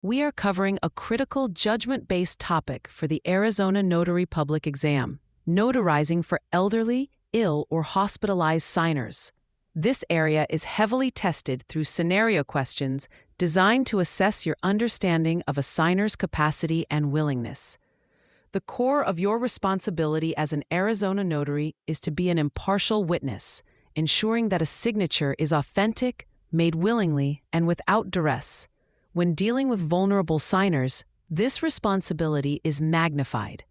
we are covering a critical judgment-based topic for the Arizona Notary Public Exam, notarizing for elderly, ill, or hospitalized signers. This area is heavily tested through scenario questions designed to assess your understanding of a signer's capacity and willingness. The core of your responsibility as an Arizona notary is to be an impartial witness, ensuring that a signature is authentic, made willingly, and without duress. When dealing with vulnerable signers, this responsibility is magnified.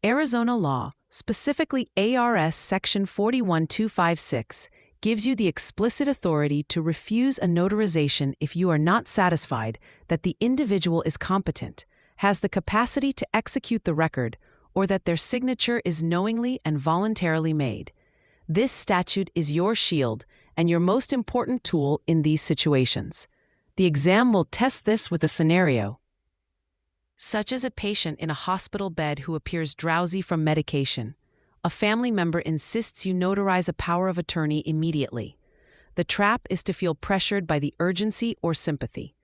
Arizona law, specifically A.R.S. Section 41256, gives you the explicit authority to refuse a notarization if you are not satisfied that the individual is competent, has the capacity to execute the record, or that their signature is knowingly and voluntarily made. This statute is your shield and your most important tool in these situations. The exam will test this with a scenario, such as a patient in a hospital bed who appears drowsy from medication. A family member insists you notarize a power of attorney immediately. The trap is to feel pressured by the urgency or sympathy.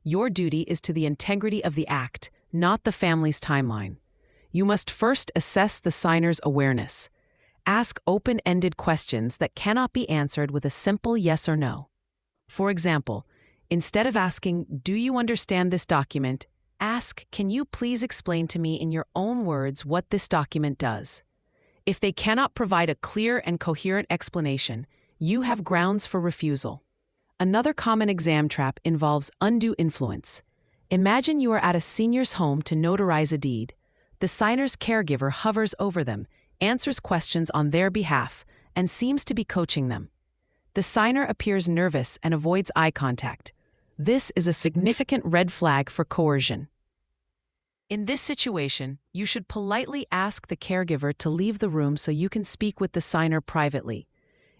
Your duty is to the integrity of the act, not the family's timeline. You must first assess the signer's awareness. Ask open-ended questions that cannot be answered with a simple yes or no. For example, instead of asking, "Do you understand this document?" ask, "Can you please explain to me in your own words what this document does?" If they cannot provide a clear and coherent explanation, you have grounds for refusal. Another common exam trap involves undue influence. Imagine you are at a senior's home to notarize a deed. The signer's caregiver hovers over them, answers questions on their behalf, and seems to be coaching them. The signer appears nervous and avoids eye contact. This is a significant red flag for coercion. In this situation, you should politely ask the caregiver to leave the room so you can speak with the signer privately.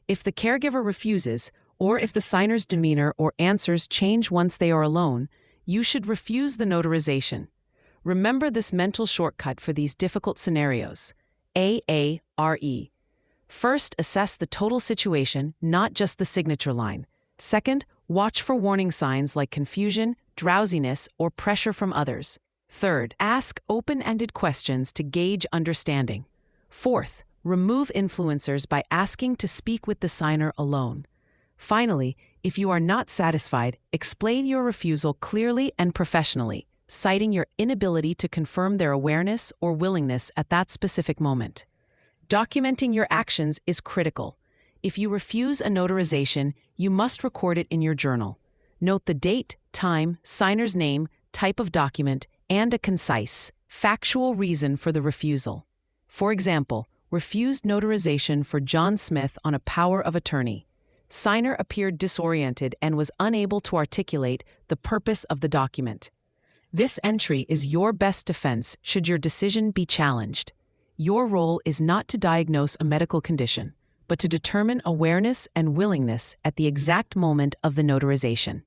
If the caregiver refuses, or if the signer's demeanor or answers change once they are alone, you should refuse the notarization. Remember this mental shortcut for these difficult scenarios: A.R.E. First, assess the total situation, not just the signature line. Second, watch for warning signs like confusion, drowsiness, or pressure from others. Third, ask open-ended questions to gauge understanding. Fourth, remove influencers by asking to speak with the signer alone. Finally, if you are not satisfied, explain your refusal clearly and professionally, citing your inability to confirm their awareness or willingness at that specific moment. Documenting your actions is critical. If you refuse a notarization, you must record it in your journal. Note the date, time, signer's name, type of document, and a concise, factual reason for the refusal. For example, refused notarization for John Smith on a power of attorney. Signer appeared disoriented and was unable to articulate the purpose of the document. This entry is your best defense should your decision be challenged. Your role is not to diagnose a medical condition, but to determine awareness and willingness at the exact moment of the notarization.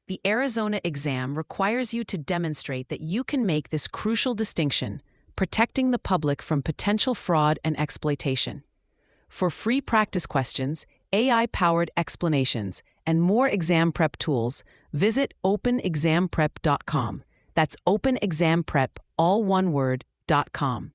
The Arizona exam requires you to demonstrate that you can make this crucial distinction, protecting the public from potential fraud and exploitation. For free practice questions, AI-powered explanations, and more exam prep tools, visit openexamprep.com. That's openexamprep, all one word, .com.